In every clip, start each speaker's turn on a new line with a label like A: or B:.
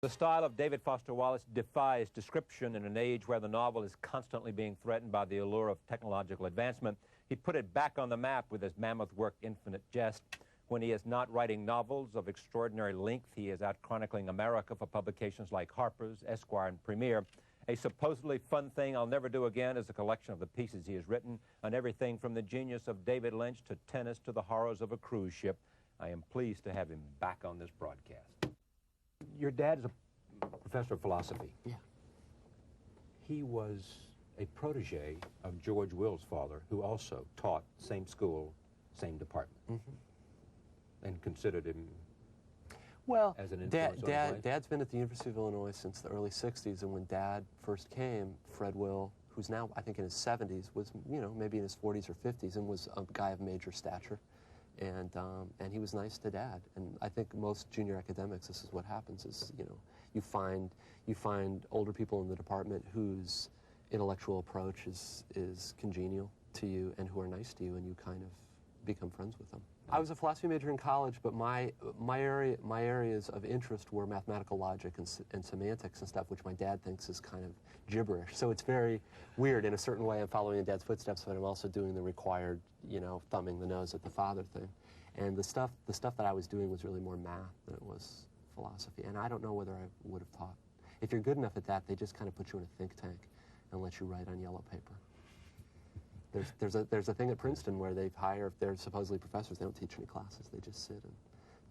A: The style of David Foster Wallace defies description in an age where the novel is constantly being threatened by the allure of technological advancement. He put it back on the map with his mammoth work, Infinite Jest. When he is not writing novels of extraordinary length, he is out chronicling America for publications like Harper's, Esquire, and Premiere. A supposedly fun thing I'll never do again is a collection of the pieces he has written on everything from the genius of David Lynch to tennis to the horrors of a cruise ship. I am pleased to have him back on this broadcast. Your dad is a professor of philosophy.
B: Yeah.
A: He was a protege of George Will's father, who also taught same school, same department, and considered him as an influence on his life.
B: Dad's been at the University of Illinois since the early 60s, and when Dad first came, Fred Will, who's now, I think, in his 70s, was, you know, maybe in his 40s or 50s, and was a guy of major stature. And he was nice to Dad. And I think most junior academics, this is what happens, is, you know, you find older people in the department whose intellectual approach is congenial to you and who are nice to you, and you kind of become friends with them. I was a philosophy major in college, but my areas of interest were mathematical logic and semantics and stuff, which my dad thinks is kind of gibberish. So it's very weird. In a certain way, I'm following in Dad's footsteps, but I'm also doing the required, you know, thumbing the nose at the father thing. And the stuff that I was doing was really more math than it was philosophy. And I don't know whether I would have taught. If you're good enough at that, they just kind of put you in a think tank and let you write on yellow paper. There's a thing at Princeton where they hire, if they're supposedly professors, they don't teach any classes. They just sit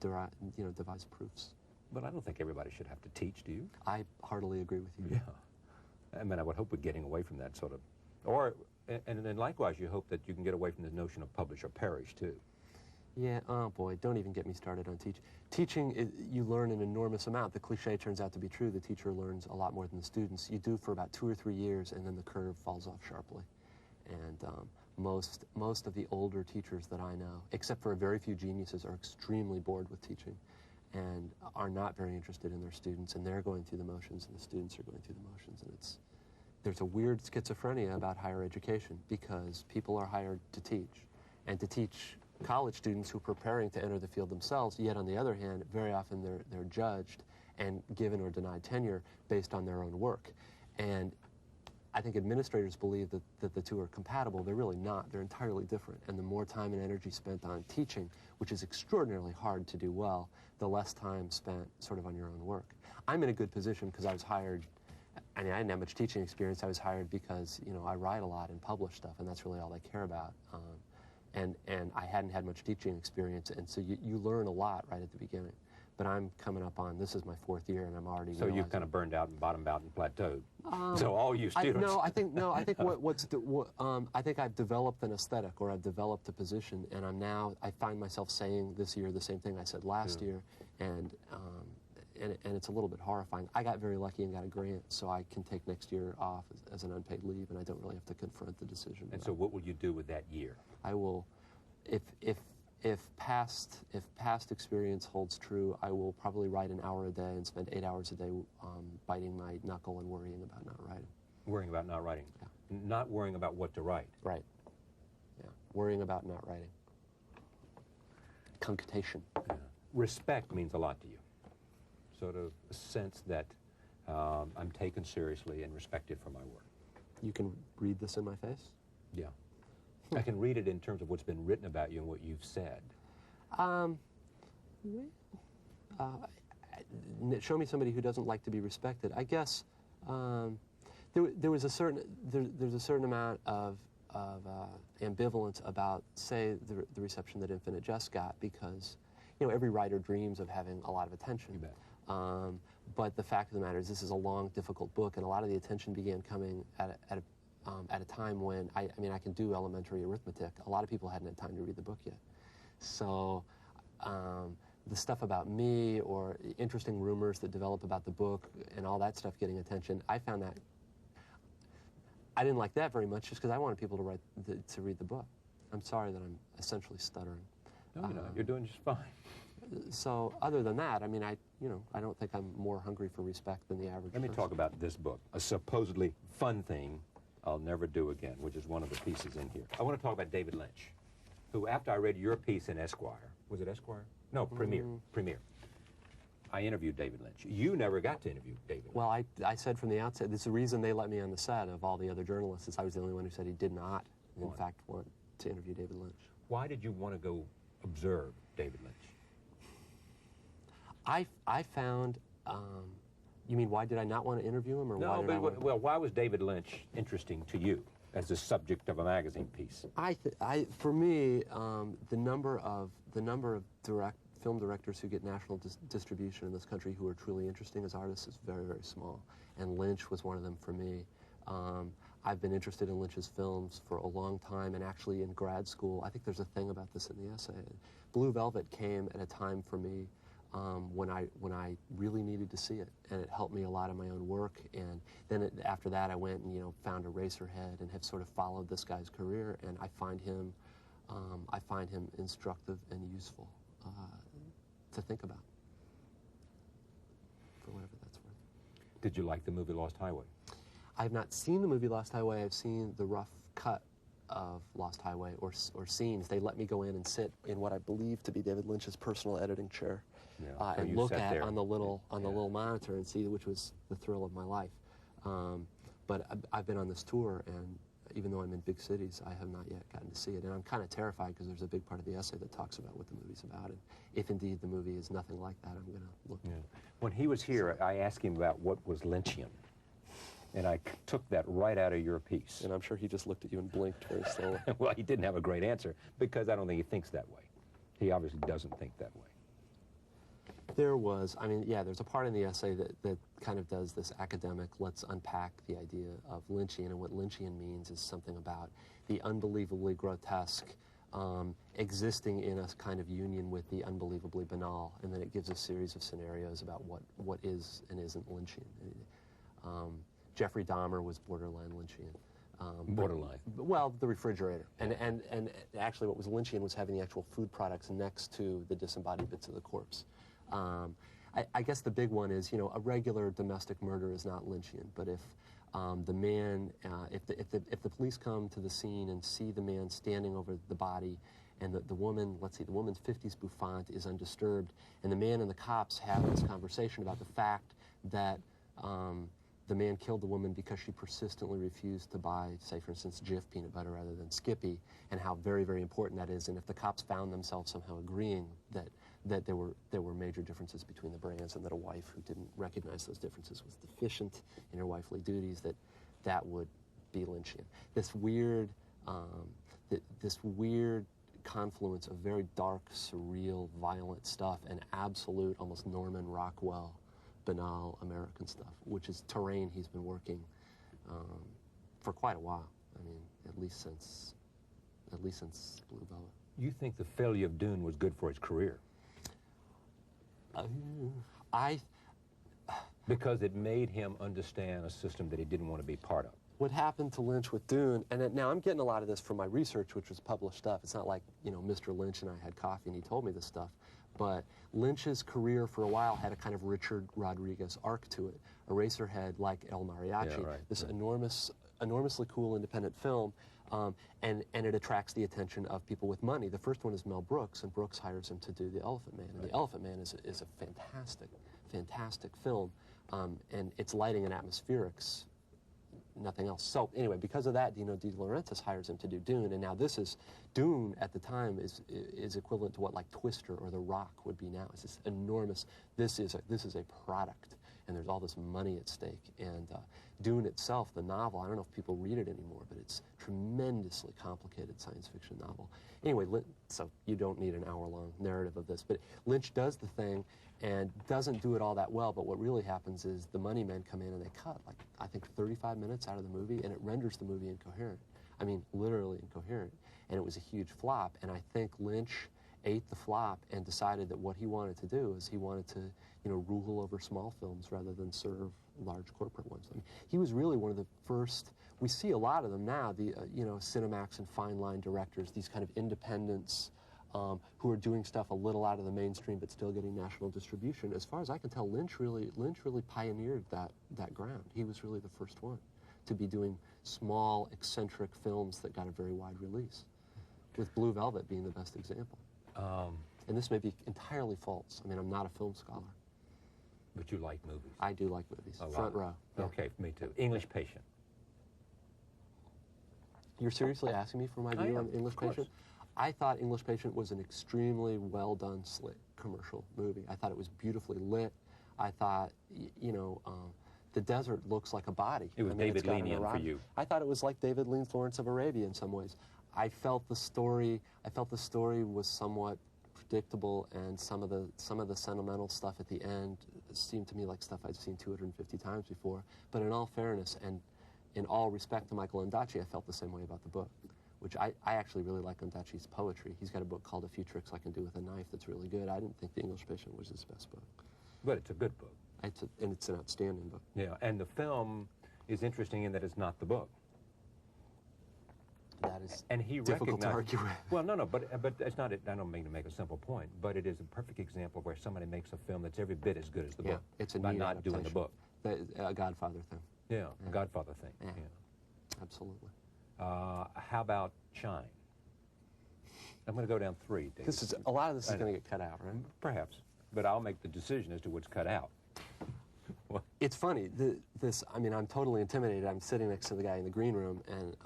B: and devise proofs.
A: But I don't think everybody should have to teach, do you?
B: I heartily agree with you.
A: Yeah. I mean, I would hope we're getting away from that sort of, and then likewise, you hope that you can get away from the notion of publish or perish, too.
B: Yeah, oh boy, don't even get me started on teaching. Teaching, you learn an enormous amount. The cliche turns out to be true. The teacher learns a lot more than the students. You do for about 2 or 3 years, and then the curve falls off sharply. And most of the older teachers that I know, except for a very few geniuses, are extremely bored with teaching and are not very interested in their students, and they're going through the motions, and the students are going through the motions. And there's a weird schizophrenia about higher education, because people are hired to teach, and to teach college students who are preparing to enter the field themselves, yet on the other hand, very often they're judged and given or denied tenure based on their own work. And I think administrators believe that the two are compatible. They're really not. They're entirely different. And the more time and energy spent on teaching, which is extraordinarily hard to do well, the less time spent sort of on your own work. I'm in a good position because I was hired. I mean, I didn't have much teaching experience. I was hired because, you know, I write a lot and publish stuff, and that's really all I care about. And I hadn't had much teaching experience, and so you learn a lot right at the beginning. But I'm coming up on, this is my 4th year, and I'm already
A: So you've kind of burned out and bottomed out and plateaued. So all you students.
B: I think I think I've developed an aesthetic, or I've developed a position, and I find myself saying this year the same thing I said last year, and it's a little bit horrifying. I got very lucky and got a grant, so I can take next year off as an unpaid leave, and I don't really have to confront the decision.
A: And so what will you do with that year?
B: I will, if past experience holds true, I will probably write an hour a day and spend 8 hours a day biting my knuckle and worrying about not writing.
A: Worrying about not writing?
B: Yeah.
A: Not worrying about what to write?
B: Right. Yeah. Worrying about not writing. Concatenation.
A: Yeah. Respect means a lot to you. Sort of a sense that I'm taken seriously and respected for my work.
B: You can read this in my face?
A: Yeah. I can read it in terms of what's been written about you and what you've said.
B: Show me somebody who doesn't like to be respected. I guess there's a certain amount of ambivalence about, say, the reception that Infinite Jest got, because, you know, every writer dreams of having a lot of attention.
A: You bet.
B: But the fact of the matter is, this is a long, difficult book, and a lot of the attention began coming at a time when, I mean, I can do elementary arithmetic. A lot of people hadn't had time to read the book yet. So the stuff about me, or interesting rumors that develop about the book, and all that stuff getting attention, I found that, I didn't like that very much, just because I wanted people to read the book. I'm sorry that I'm essentially stuttering.
A: No, you're not. You're doing just fine.
B: So other than that, I mean, I don't think I'm more hungry for respect than the average person.
A: Let me talk about this book, a supposedly fun thing I'll never do again, which is one of the pieces in here. I want to talk about David Lynch, who, after I read your piece in Esquire, was it Esquire? No, Premiere. Premiere. I interviewed David Lynch. You never got to interview David Lynch.
B: Well, I said from the outset, this is the reason they let me on the set of all the other journalists, is I was the only one who said he did not, in fact, want to interview David Lynch.
A: Why did you want to go observe David Lynch?
B: I found, you mean why did I not want to interview him, or
A: no,
B: why did I want to...
A: Well, why was David Lynch interesting to you as the subject of a magazine piece?
B: For me, the number of film directors who get national distribution in this country who are truly interesting as artists is very, very small. And Lynch was one of them for me. I've been interested in Lynch's films for a long time, and actually in grad school, I think there's a thing about this in the essay. Blue Velvet came at a time for me when I really needed to see it, and it helped me a lot in my own work. And then after that, I went and found Eraserhead and have sort of followed this guy's career, and I find him instructive and useful to think about, for whatever that's worth.
A: Did you like the movie Lost Highway?
B: I have not seen the movie Lost Highway. I've seen the rough cut of Lost Highway, or scenes. They let me go in and sit in what I believe to be David Lynch's personal editing chair, and look at on the little monitor and see, which was the thrill of my life. But I've been on this tour, and even though I'm in big cities, I have not yet gotten to see it. And I'm kind of terrified because there's a big part of the essay that talks about what the movie's about. And if indeed the movie is nothing like that, I'm going to look.
A: When he was here, I asked him about what was Lynchian. And I took that right out of your piece.
B: And I'm sure he just looked at you and blinked very slowly.
A: Well, he didn't have a great answer, because I don't think he thinks that way. He obviously doesn't think that way.
B: There's a part in the essay that kind of does this academic, let's unpack the idea of Lynchian, and what Lynchian means is something about the unbelievably grotesque existing in a kind of union with the unbelievably banal, and then it gives a series of scenarios about what is and isn't Lynchian. Jeffrey Dahmer was borderline Lynchian.
A: Borderline?
B: Well, the refrigerator. And actually what was Lynchian was having the actual food products next to the disembodied bits of the corpse. I guess the big one is, a regular domestic murder is not Lynchian, but if the man, if the police come to the scene and see the man standing over the body, and the woman, let's see, the woman's 50s bouffant is undisturbed, and the man and the cops have this conversation about the fact that the man killed the woman because she persistently refused to buy, say, for instance, Jif peanut butter rather than Skippy, and how very, very important that is. And if the cops found themselves somehow agreeing that there were major differences between the brands, and that a wife who didn't recognize those differences was deficient in her wifely duties, that would be Lynchian. This weird confluence of very dark, surreal, violent stuff and absolute, almost Norman Rockwell, banal American stuff, which is terrain he's been working for quite a while. I mean, at least since Blue Velvet.
A: You think the failure of Dune was good for his career? Because it made him understand a system that he didn't want to be part of.
B: What happened to Lynch with Dune, and now I'm getting a lot of this from my research, which was published stuff. It's not like, Mr. Lynch and I had coffee and he told me this stuff. But Lynch's career for a while had a kind of Richard Rodriguez arc to it. Eraserhead, like El Mariachi, this enormously cool independent film, and it attracts the attention of people with money. The first one is Mel Brooks, and Brooks hires him to do The Elephant Man. And The Elephant Man is a fantastic film, and its lighting and atmospherics, nothing else. So anyway, because of that, Dino De Laurentiis hires him to do Dune, and now Dune at the time is equivalent to what like Twister or The Rock would be now. It's this enormous. This is a product, and there's all this money at stake. And Dune itself, the novel, I don't know if people read it anymore, but it's a tremendously complicated science fiction novel. Anyway, so you don't need an hour-long narrative of this, but Lynch does the thing and doesn't do it all that well, but what really happens is the money men come in and they cut, like, I think 35 minutes out of the movie, and it renders the movie incoherent. I mean, literally incoherent. And it was a huge flop, and I think Lynch ate the flop and decided that what he wanted to do is he wanted to, rule over small films rather than serve large corporate ones. I mean, he was really one of the first, we see a lot of them now, the, Cinemax and Fine Line directors, these kind of independents who are doing stuff a little out of the mainstream but still getting national distribution. As far as I can tell, Lynch really pioneered that ground. He was really the first one to be doing small, eccentric films that got a very wide release, with Blue Velvet being the best example. And this may be entirely false. I mean, I'm not a film scholar.
A: But you like movies.
B: I do like movies.
A: A lot.
B: Front row. Yeah.
A: Okay, me too. English Patient.
B: You're seriously asking me for my view on English Patient? I thought English Patient was an extremely well done, slick commercial movie. I thought it was beautifully lit. I thought, the desert looks like a body.
A: It was David Leanian for you.
B: I thought it was like David Lean's Lawrence of Arabia in some ways. I felt the story was somewhat predictable, and some of the sentimental stuff at the end seemed to me like stuff I'd seen 250 times before. But in all fairness, and in all respect to Michael Ondaatje, I felt the same way about the book, which I actually really like Ondaatje's poetry. He's got a book called A Few Tricks I Can Do with a Knife that's really good. I didn't think The English Patient was his best book.
A: But it's a good book.
B: And it's an outstanding book.
A: Yeah, and the film is interesting in that it's not the book.
B: That is
A: he
B: difficult to argue with.
A: Well, no, but it's not. I don't mean to make a simple point, but it is a perfect example where somebody makes a film that's every bit as good as the book.
B: It's a
A: by
B: neat
A: not doing the book.
B: A Godfather thing.
A: Yeah, a Godfather thing.
B: Yeah.
A: Yeah.
B: Absolutely.
A: How about Shine? I'm going to go down 3. David.
B: A lot of this is going to get cut out, right?
A: Perhaps, but I'll make the decision as to what's cut out.
B: It's funny. I'm totally intimidated. I'm sitting next to the guy in the green room, and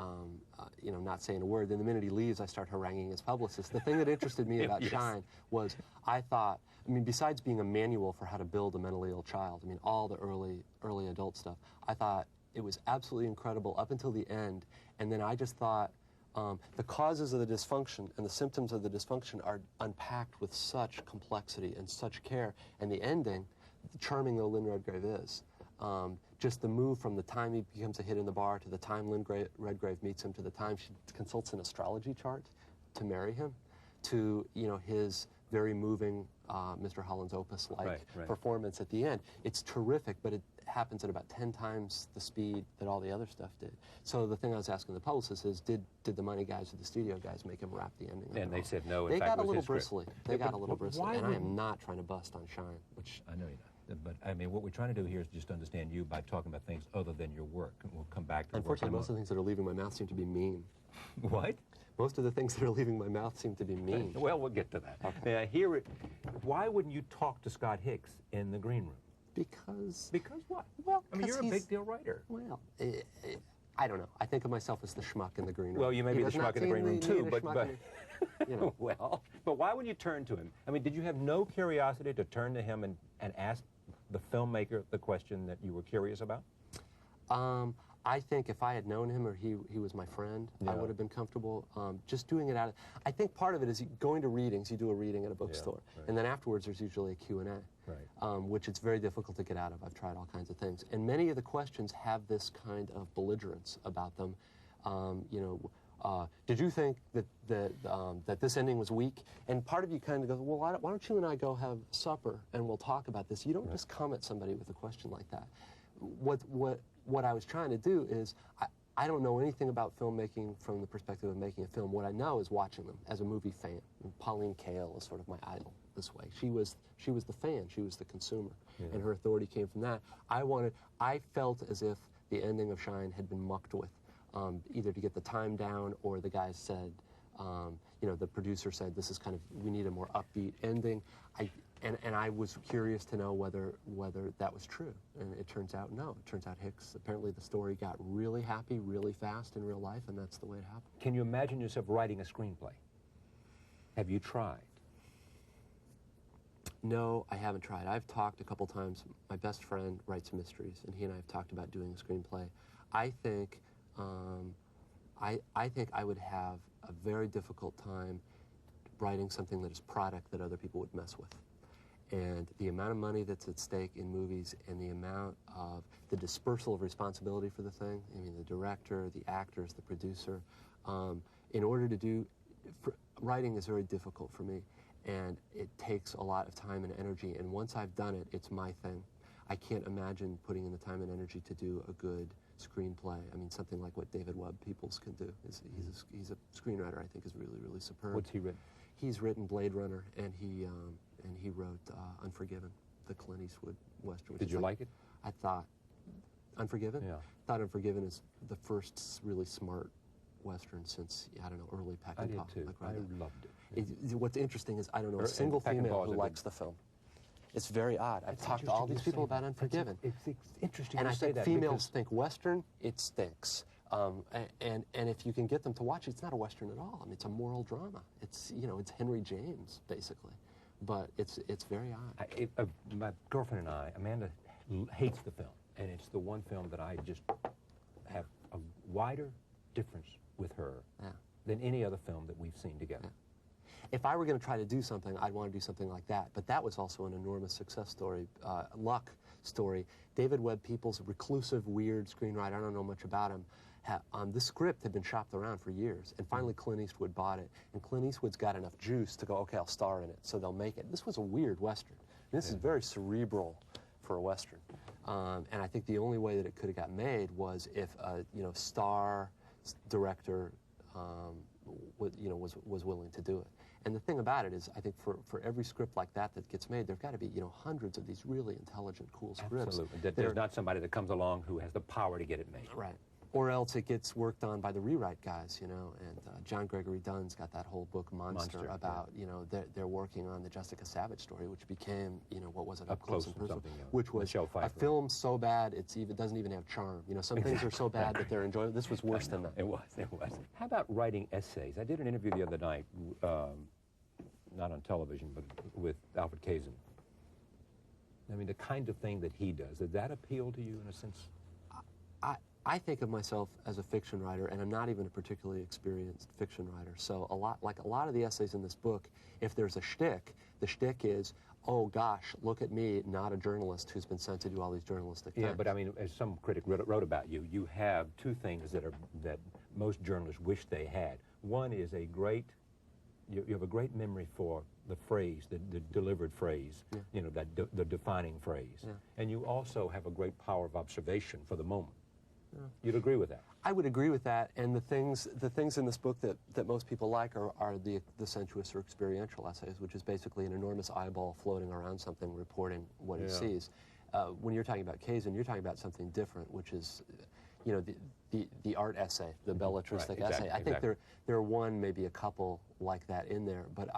B: not saying a word. Then the minute he leaves, I start haranguing his publicist. The thing that interested me about Shine was I thought, besides being a manual for how to build a mentally ill child, all the early adult stuff, I thought it was absolutely incredible up until the end. And then I just thought the causes of the dysfunction and the symptoms of the dysfunction are unpacked with such complexity and such care. And the ending, charming though Lynn Redgrave is, just the move from the time he becomes a hit in the bar to the time Lynn Redgrave meets him to the time she consults an astrology chart to marry him, to his very moving Mr. Holland's Opus-like performance at the end. It's terrific, but it happens at about 10 times the speed that all the other stuff did. So the thing I was asking the publicist is, did the money guys or the studio guys make him wrap the ending?
A: And they said no.
B: They got a little bristly. They got a little bristly, and I am not trying to bust on Shine.
A: Which I know you're not. But what we're trying to do here is just understand you by talking about things other than your work. And we'll come back to
B: Unfortunately, most of the things that are leaving my mouth seem to be mean.
A: What?
B: Most of the things that are leaving my mouth seem to be mean.
A: Well, we'll get to that.
B: Okay.
A: Why wouldn't you talk to Scott Hicks in the green room?
B: Because
A: what?
B: Well,
A: you're a big deal writer.
B: Well, I don't know. I think of myself as the schmuck in the green room.
A: Well, you may be the schmuck in the green room too, but
B: well,
A: but why would you turn to him? Did you have no curiosity to turn to him and ask the filmmaker the question that you were curious about?
B: I think if I had known him or he was my friend, I would have been comfortable just doing it out of... I think part of it is going to readings. You do a reading at a bookstore, and then afterwards there's usually a Q&A, which it's very difficult to get out of. I've tried all kinds of things. And many of the questions have this kind of belligerence about them. Did you think that this ending was weak? And part of you kind of goes, well, why don't you and I go have supper and we'll talk about this? You don't just come at somebody with a question like that. What I was trying to do is, I don't know anything about filmmaking from the perspective of making a film. What I know is watching them as a movie fan. And Pauline Kael is sort of my idol this way. She was the fan. She was the consumer, and her authority came from that. I felt as if the ending of Shine had been mucked with, either to get the time down, or the guys said, the producer said, this is we need a more upbeat ending. And I was curious to know whether that was true. And it turns out no. It turns out Hicks, apparently the story got really happy really fast in real life, and that's the way it happened.
A: Can you imagine yourself writing a screenplay? Have you tried?
B: No, I haven't tried. I've talked a couple times. My best friend writes mysteries, and he and I have talked about doing a screenplay. I think I would have a very difficult time writing something that is product that other people would mess with. And the amount of money that's at stake in movies, and the amount of the dispersal of responsibility for the thing, the director, the actors, the producer, in order to do, writing is very difficult for me, and it takes a lot of time and energy, and once I've done it, it's my thing. I can't imagine putting in the time and energy to do a good screenplay. Something like what David Webb Peoples can do. He's a screenwriter I think is really, really superb.
A: What's he written? He's
B: written Blade Runner, and he wrote Unforgiven, the Clint Eastwood Western.
A: Did you like it?
B: I thought Unforgiven?
A: Yeah.
B: I thought Unforgiven is the first really smart Western since, I don't know, early Peckinpah.
A: I did too. I loved it.
B: What's interesting is I don't know a single female who likes the film. It's very odd. I've talked to all these people about Unforgiven.
A: It's interesting
B: and
A: to
B: I
A: say
B: think
A: that
B: females think Western, it stinks. And if you can get them to watch it, it's not a Western at all. I mean, it's a moral drama. It's, you know, it's Henry James, basically. But it's very odd.
A: My girlfriend and I, Amanda, hates the film. And it's the one film that I just have a wider difference with her than any other film that we've seen together.
B: Yeah. If I were going to try to do something, I'd want to do something like that. But that was also an enormous success story, luck story. David Webb Peoples, a reclusive, weird screenwriter, I don't know much about him. The script had been shopped around for years, and finally Clint Eastwood bought it. And Clint Eastwood's got enough juice to go, okay, I'll star in it, so they'll make it. This was a weird Western. This is very cerebral for a Western. And I think the only way that it could have got made was if a star director was willing to do it. And the thing about it is, I think for every script like that that gets made, there've got to be hundreds of these really intelligent, cool scripts.
A: Absolutely. There's not somebody that comes along who has the power to get it made.
B: Right. Or else it gets worked on by the rewrite guys, and John Gregory Dunn's got that whole book, Monster, about, they're working on the Jessica Savage story, which became, what was it, Up Close and Personal, which was a film so bad it doesn't even have charm. Some things are so bad that they're enjoyable. This was worse than that.
A: It was. How about writing essays? I did an interview the other night, not on television, but with Alfred Kazin. I mean, the kind of thing that he does, does that appeal to you in a sense?
B: I think of myself as a fiction writer, and I'm not even a particularly experienced fiction writer. So a lot of the essays in this book, if there's a shtick, the shtick is, oh gosh, look at me, not a journalist who's been sent to do all these journalistic things.
A: Yeah, but I mean, as some critic wrote about you, you have two things that most journalists wish they had. One is you have a great memory for the phrase, the delivered phrase, the defining phrase. Yeah. And you also have a great power of observation for the moment. Yeah. You'd agree with that?
B: I would agree with that, and the things in this book that most people like are the sensuous or experiential essays, which is basically an enormous eyeball floating around something, reporting what he sees. When you're talking about Kazin, you're talking about something different, which is, the art essay, the belletristic essay. I think there are one, maybe a couple like that in there, but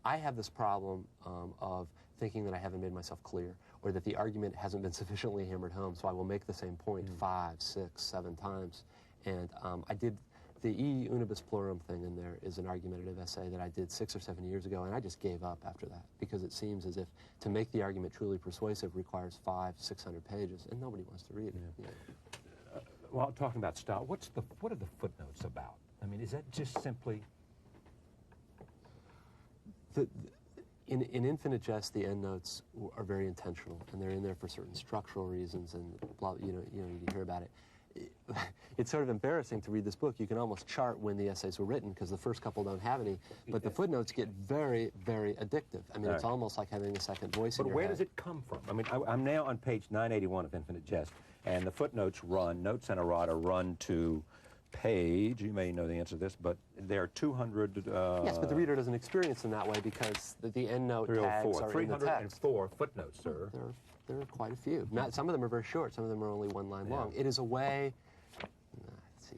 B: I have this problem of thinking that I haven't made myself clear, or that the argument hasn't been sufficiently hammered home, so I will make the same point 5, 6, 7 times. And I did the E unibus plurum thing in there is an argumentative essay that I did 6 or 7 years ago, and I just gave up after that, because it seems as if to make the argument truly persuasive requires 500, 600 pages, and nobody wants to read it.
A: Yeah. Well, talking about style, what are the footnotes about? I mean, is that just simply...
B: In Infinite Jest, the endnotes are very intentional, and they're in there for certain structural reasons, and blah, you hear about it. It's sort of embarrassing to read this book. You can almost chart when the essays were written, because the first couple don't have any, but the footnotes get very, very addictive. I mean, it's almost like having a second voice in your head.
A: But where does it come from? I mean, I'm now on page 981 of Infinite Jest, and the footnotes notes and errata run to page, you may know the answer to this, but there are 200...
B: yes, but the reader doesn't experience them that way, because the endnote tags are in the text.
A: 304 footnotes, sir.
B: There are quite a few. Some of them are very short. Some of them are only one line long. It is a way... Let's see,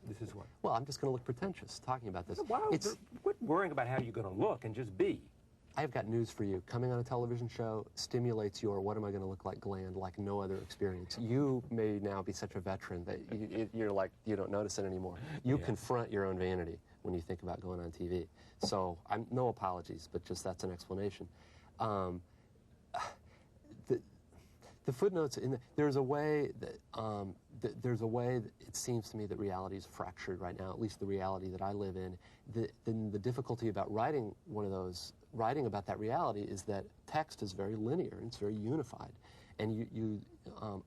A: this is what?
B: Well, I'm just going to look pretentious talking about this.
A: Wow, quit worrying about how you're going to look and just be.
B: I've got news for you. Coming on a television show stimulates your what am I going to look like gland like no other experience. You may now be such a veteran that you're like, you don't notice it anymore. You confront your own vanity when you think about going on TV. So no apologies, but just that's an explanation. The footnotes, there's a way that it seems to me that reality is fractured right now, at least the reality that I live in. The difficulty about writing about that reality is that text is very linear and it's very unified. And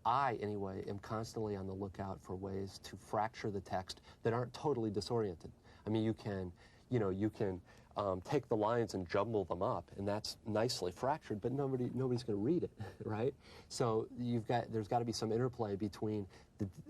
B: I, anyway, am constantly on the lookout for ways to fracture the text that aren't totally disoriented. I mean, you can take the lines and jumble them up, and that's nicely fractured, but nobody's going to read it, right? So there's got to be some interplay between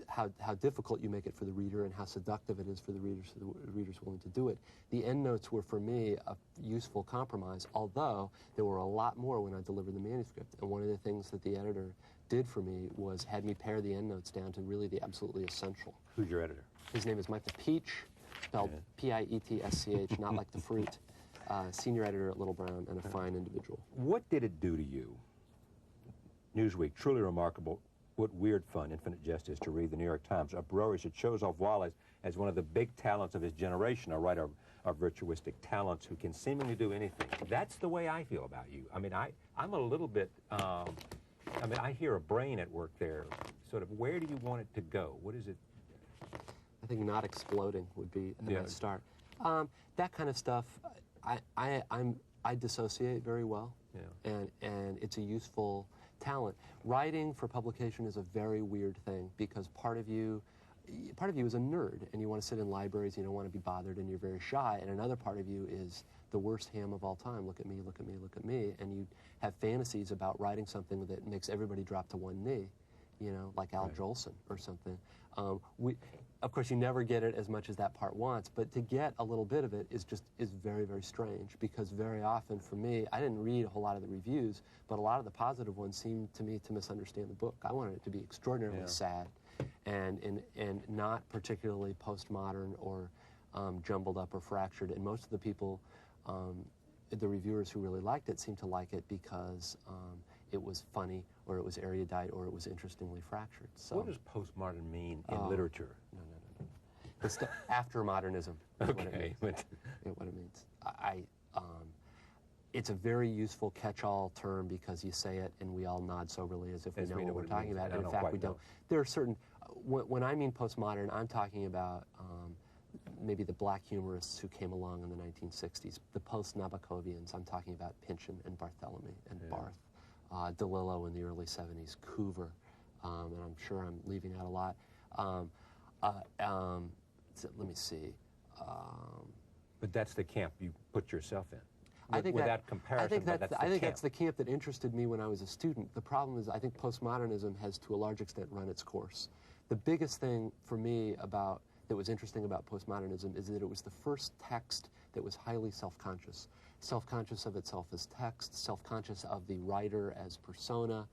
B: how difficult you make it for the reader and how seductive it is for the reader, so the reader's willing to do it. The endnotes were, for me, a useful compromise, although there were a lot more when I delivered the manuscript. And one of the things that the editor did for me was had me pare the endnotes down to really the absolutely essential.
A: Who's your editor?
B: His name is Michael Peach, spelled P-I-E-T-S-C-H, not like the fruit. senior editor at Little Brown, and a fine individual.
A: What did it do to you? Newsweek, truly remarkable. What weird fun Infinite Jest is to read. The New York Times, uproarious. It shows off Wallace as one of the big talents of his generation, a writer of virtuistic talents who can seemingly do anything. That's the way I feel about you. I mean, I'm a little bit, I mean, I hear a brain at work there. Sort of, where do you want it to go? What is it?
B: I think not exploding would be a nice start. That kind of stuff, I dissociate very well, and it's a useful talent. Writing for publication is a very weird thing because part of you is a nerd and you want to sit in libraries, you don't want to be bothered, and you're very shy, and another part of you is the worst ham of all time. Look at me, look at me, look at me, and you have fantasies about writing something that makes everybody drop to one knee, you know, like Al Jolson or something. Of course, you never get it as much as that part wants, but to get a little bit of it is very, very strange, because very often for me, I didn't read a whole lot of the reviews, but a lot of the positive ones seemed to me to misunderstand the book. I wanted it to be extraordinarily sad and not particularly postmodern or jumbled up or fractured, and most of the people, the reviewers who really liked it, seemed to like it because it was funny, or it was erudite, or it was interestingly fractured. So,
A: what does postmodern mean in literature?
B: No. It's after modernism.
A: Okay.
B: What it means. It's a very useful catch-all term because you say it and we all nod soberly as if we know what we're talking about, and in fact we don't. There are certain, when I mean postmodern, I'm talking about maybe the black humorists who came along in the 1960s, the post-Nabokovians. I'm talking about Pynchon and Barthélemy and Barth, DeLillo in the early 70s, Coover, and I'm sure I'm leaving out a lot. Let me see.
A: But that's the camp you put yourself in.
B: I think
A: without comparison,
B: I think that's the camp that interested me when I was a student. The problem is I think postmodernism has to a large extent run its course. The biggest thing for me that was interesting about postmodernism is that it was the first text that was highly self-conscious. Self-conscious of itself as text, self-conscious of the writer as persona,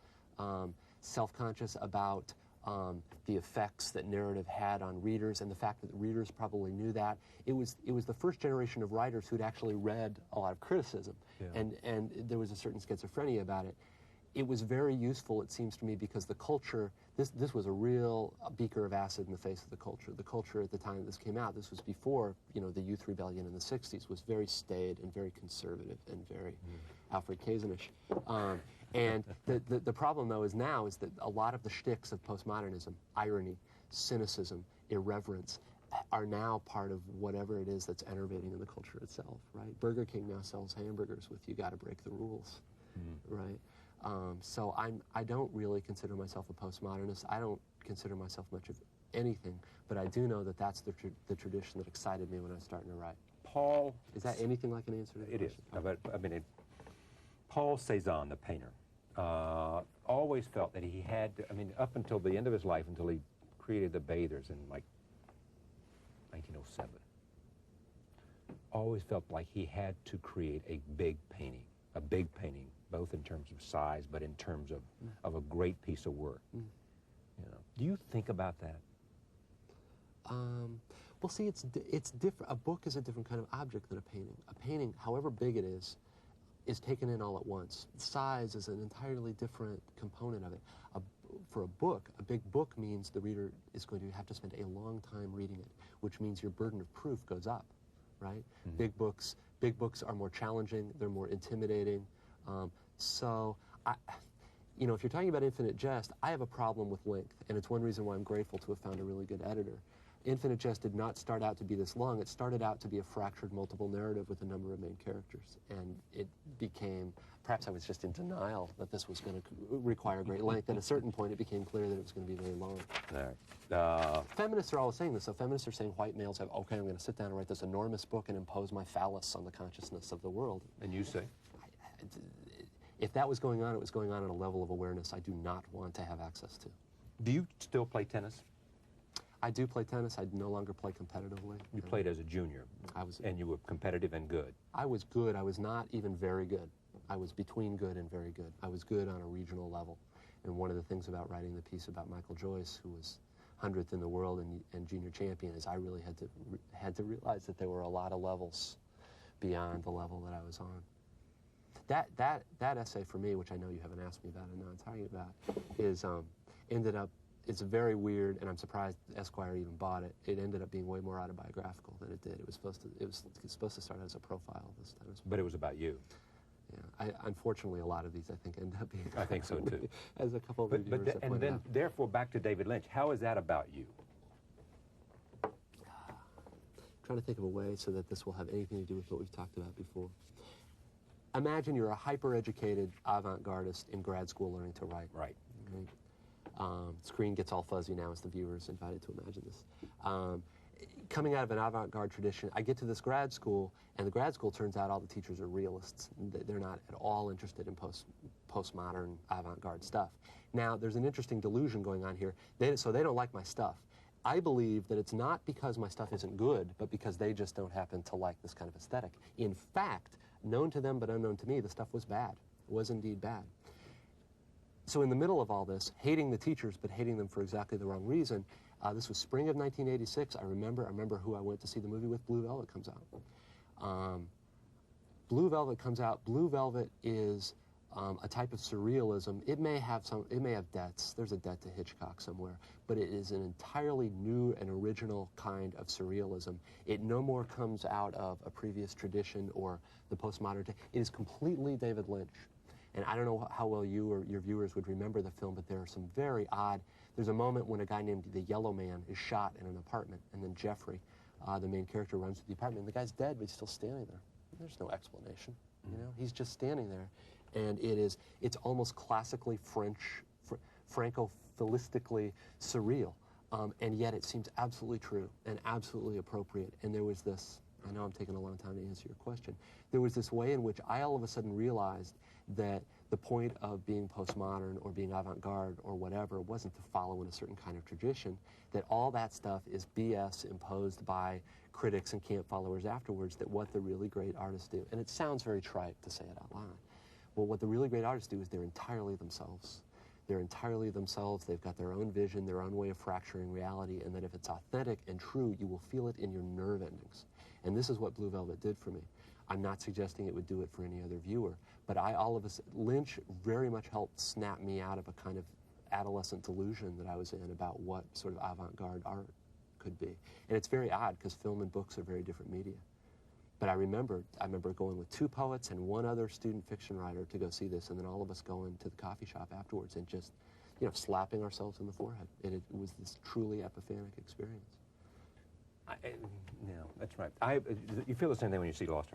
B: self-conscious about the effects that narrative had on readers, and the fact that the readers probably knew that. It was the first generation of writers who'd actually read a lot of criticism, and there was a certain schizophrenia about it. It was very useful, it seems to me, because the culture, this was a real beaker of acid in the face of the culture. The culture at the time this came out, this was before, you know, the Youth Rebellion in the 60s, was very staid and very conservative and very Alfred Kazanish. And the problem, though, is that a lot of the shticks of postmodernism, irony, cynicism, irreverence, are now part of whatever it is that's enervating in the culture itself, right? Burger King now sells hamburgers with "you got to break the rules," right? So I don't really consider myself a postmodernist. I don't consider myself much of anything, but I do know that that's the tradition that excited me when I was starting to write.
A: Paul...
B: Is that anything like an answer to the question?
A: It is. I mean, Paul Cézanne, the painter, always felt that he had to, I mean, up until the end of his life, until he created the Bathers in, like, 1907, always felt like he had to create a big painting, both in terms of size, but in terms of a great piece of work. You know, do you think about that?
B: Well, see, it's different. A book is a different kind of object than a painting. A painting, however big it is taken in all at once. Size is an entirely different component of it. For a book, a big book means the reader is going to have to spend a long time reading it, which means your burden of proof goes up, right? Big books are more challenging. They're more intimidating. So, you know, if you're talking about Infinite Jest, I have a problem with length, and it's one reason why I'm grateful to have found a really good editor. Infinite Jest did not start out to be this long. It started out to be a fractured multiple narrative with a number of main characters, and it became, perhaps I was just in denial that this was going to require great length. At a certain point, it became clear that it was going to be very long. Feminists are always saying this. So feminists are saying white males have, okay, I'm going to sit down and write this enormous book and impose my phallus on the consciousness of the world.
A: And you say?
B: If that was going on, it was going on at a level of awareness I do not want to have access to.
A: Do you still play tennis?
B: I do play tennis. I no longer play competitively.
A: You played as a junior. And you were competitive and good.
B: I was good. I was not even very good. I was between good and very good. I was good on a regional level. And one of the things about writing the piece about Michael Joyce, who was 100th in the world and junior champion, is I really had to realize that there were a lot of levels beyond the level that I was on. That essay for me, which I know you haven't asked me about and now I'm talking about, is ended up, it's very weird, and I'm surprised Esquire even bought it. It ended up being way more autobiographical than it did. It was supposed to start as a profile this time.
A: But it was about you.
B: Yeah, unfortunately, a lot of these I think end up being.
A: I think so too.
B: As a couple of reviewers have
A: and
B: pointed
A: then,
B: out.
A: therefore, back to David Lynch. How is that about you?
B: Trying to think of a way so that this will have anything to do with what we've talked about before. Imagine you're a hyper-educated avant-gardist in grad school learning to write.
A: Right.
B: Screen gets all fuzzy now as the viewer's invited to imagine this. Coming out of an avant-garde tradition, I get to this grad school, and the grad school turns out all the teachers are realists. They're not at all interested in postmodern avant-garde stuff. Now, there's an interesting delusion going on here. So they don't like my stuff. I believe that it's not because my stuff isn't good, but because they just don't happen to like this kind of aesthetic. In fact, known to them but unknown to me, the stuff was bad. It was indeed bad. So in the middle of all this, hating the teachers, but hating them for exactly the wrong reason, this was spring of 1986. I remember who I went to see the movie with. Blue Velvet comes out. Blue Velvet comes out. Blue Velvet is a type of surrealism. It may have debts. There's a debt to Hitchcock somewhere, but it is an entirely new and original kind of surrealism. It no more comes out of a previous tradition or the postmodern. It is completely David Lynch. And I don't know how well you or your viewers would remember the film, but there are some very odd. There's a moment when a guy named the Yellow Man is shot in an apartment, and then Jeffrey, the main character, runs to the apartment. And the guy's dead, but he's still standing there. There's no explanation. You know, he's just standing there. And it's almost classically French, Franco-philistically surreal, and yet it seems absolutely true and absolutely appropriate. And there was this, I know I'm taking a long time to answer your question, there was this way in which I all of a sudden realized that the point of being postmodern or being avant-garde or whatever wasn't to follow in a certain kind of tradition, that all that stuff is BS imposed by critics and camp followers afterwards, that what the really great artists do, and it sounds very trite to say it out loud, well, what the really great artists do is they're entirely themselves. They're entirely themselves. They've got their own vision, their own way of fracturing reality, and that if it's authentic and true, you will feel it in your nerve endings. And this is what Blue Velvet did for me. I'm not suggesting it would do it for any other viewer, but Lynch very much helped snap me out of a kind of adolescent delusion that I was in about what sort of avant-garde art could be. And it's very odd because film and books are very different media. But I remember going with 2 poets and 1 other student fiction writer to go see this, and then all of us going to the coffee shop afterwards and just, you know, slapping ourselves in the forehead. And it was this truly epiphanic experience.
A: Yeah, that's right. You feel the same thing when you see Lost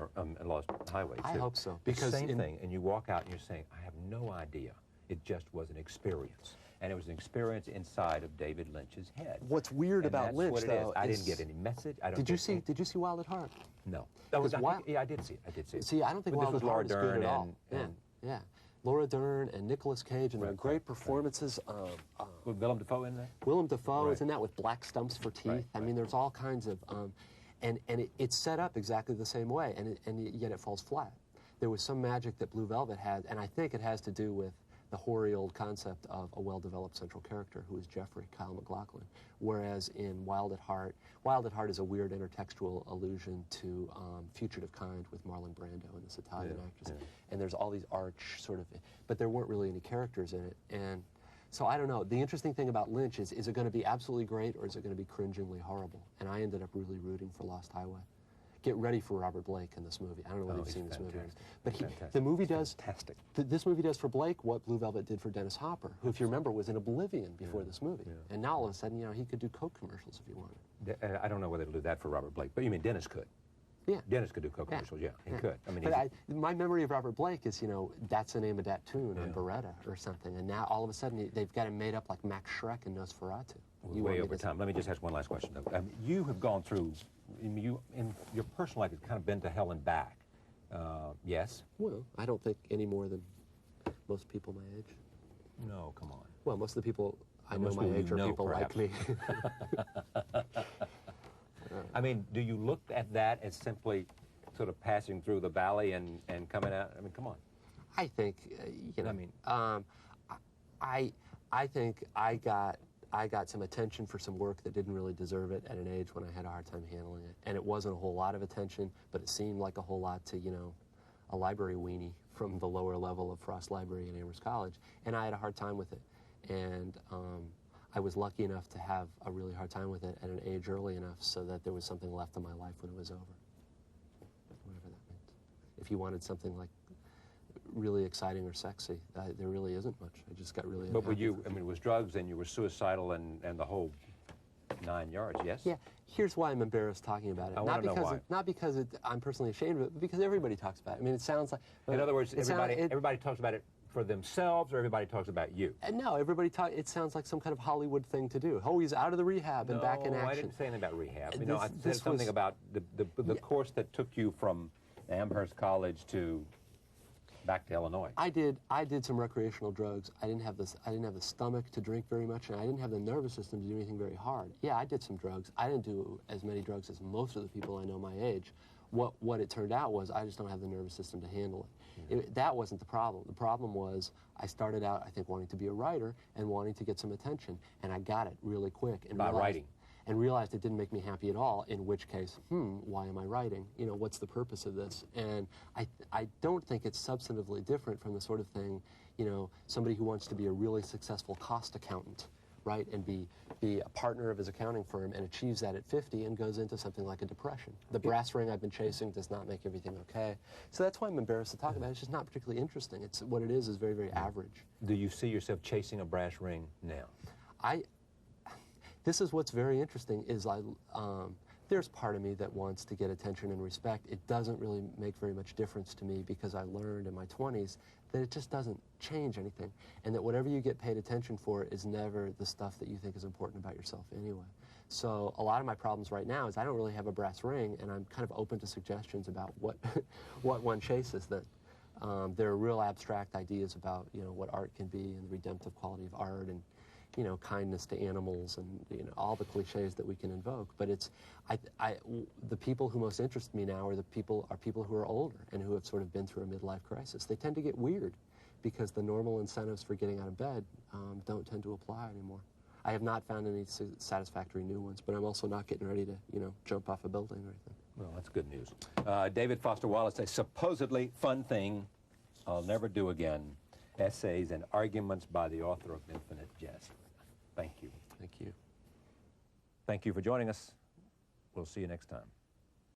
A: Highway, too.
B: I hope so.
A: Because the same thing, and you walk out and you're saying, I have no idea. It just was an experience. And it was an experience inside of David Lynch's head.
B: What's weird about Lynch, though,
A: I didn't get any message.
B: Did you see Wild at Heart?
A: No. Yeah, I did see it.
B: See, I don't think Wild at Heart is good at all. Yeah. Laura Dern and Nicolas Cage, and there are great performances.
A: With Willem Dafoe in there?
B: Willem Dafoe is in that with black stumps for teeth. I mean, there's all kinds of, and it's set up exactly the same way, and yet it falls flat. There was some magic that Blue Velvet had, and I think it has to do with the hoary old concept of a well-developed central character who is Jeffrey, Kyle MacLachlan, whereas in Wild at Heart is a weird intertextual allusion to Fugitive Kind with Marlon Brando and this Italian actress. Yeah. And there's all these arch sort of, but there weren't really any characters in it. And so I don't know. The interesting thing about Lynch is it going to be absolutely great or is it going to be cringingly horrible? And I ended up really rooting for Lost Highway. Get ready for Robert Blake in this movie. I don't know whether you've seen this movie. But the movie does, this movie does for Blake what Blue Velvet did for Dennis Hopper, who, if you remember, was in Oblivion before this movie. Yeah. And now all of a sudden, you know, he could do Coke commercials if he wanted.
A: I don't know whether it'll do that for Robert Blake, but you mean Dennis could?
B: Yeah.
A: Dennis could do Coke commercials, yeah, he could. I mean,
B: but my memory of Robert Blake is, you know, That's the Name of That Tune on Beretta or something. And now all of a sudden, they've got him made up like Max Schreck and Nosferatu.
A: Way over time. Let me just ask one last question, though. You have gone through, in your personal life, it's kind of been to hell and back. Yes?
B: Well, I don't think any more than most people my age.
A: No, come on.
B: Well, most of the people I know my age are people like me.
A: I mean, do you look at that as simply sort of passing through the valley and coming out? I mean, come on.
B: I think, you know, I mean, I think I I got some attention for some work that didn't really deserve it at an age when I had a hard time handling it. And it wasn't a whole lot of attention, but it seemed like a whole lot to, you know, a library weenie from the lower level of Frost Library at Amherst College. And I had a hard time with it. And I was lucky enough to have a really hard time with it at an age early enough so that there was something left in my life when it was over. Whatever that meant. If you wanted something like really exciting or sexy, there really isn't much. I just got really
A: But were you, I mean, it was drugs and you were suicidal and the whole 9 yards, yes?
B: Yeah, here's why I'm embarrassed talking about it.
A: I want to know why.
B: Not because I'm personally ashamed of it, but because everybody talks about it. I mean, it sounds like...
A: In other words, everybody talks about it for themselves, or everybody talks about you?
B: No, it sounds like some kind of Hollywood thing to do. Oh, he's out of the rehab and back in action.
A: No, I didn't say anything about rehab. You know, I said something about the course that took you from Amherst College to back to Illinois.
B: I did some recreational drugs. I didn't have the stomach to drink very much, and I didn't have the nervous system to do anything very hard. Yeah, I did some drugs. I didn't do as many drugs as most of the people I know my age. What it turned out was I just don't have the nervous system to handle it. That wasn't the problem. The problem was I started out, I think, wanting to be a writer and wanting to get some attention, and I got it really quick. And realized it didn't make me happy at all, in which case, why am I writing? You know, what's the purpose of this? And I don't think it's substantively different from the sort of thing, you know, somebody who wants to be a really successful cost accountant, right, and be a partner of his accounting firm and achieves that at 50 and goes into something like a depression. The brass ring I've been chasing does not make everything okay. So that's why I'm embarrassed to talk about it. It's just not particularly interesting. It's what it is very, very average.
A: Do you see yourself chasing a brass ring now?
B: This is what's very interesting is there's part of me that wants to get attention and respect. It doesn't really make very much difference to me because I learned in my 20s that it just doesn't change anything, and that whatever you get paid attention for is never the stuff that you think is important about yourself anyway. So a lot of my problems right now is I don't really have a brass ring, and I'm kind of open to suggestions about what what one chases then. There are real abstract ideas about, you know, what art can be and the redemptive quality of art and, you know, kindness to animals and, you know, all the cliches that we can invoke. But it's, the people who most interest me now are people who are older and who have sort of been through a midlife crisis. They tend to get weird because the normal incentives for getting out of bed don't tend to apply anymore. I have not found any satisfactory new ones, but I'm also not getting ready to, you know, jump off a building or anything.
A: Well, that's good news. David Foster Wallace, a supposedly fun thing I'll never do again. Essays and arguments by the author of Infinite Jest. Thank you.
B: Thank you.
A: Thank you for joining us. We'll see you next time.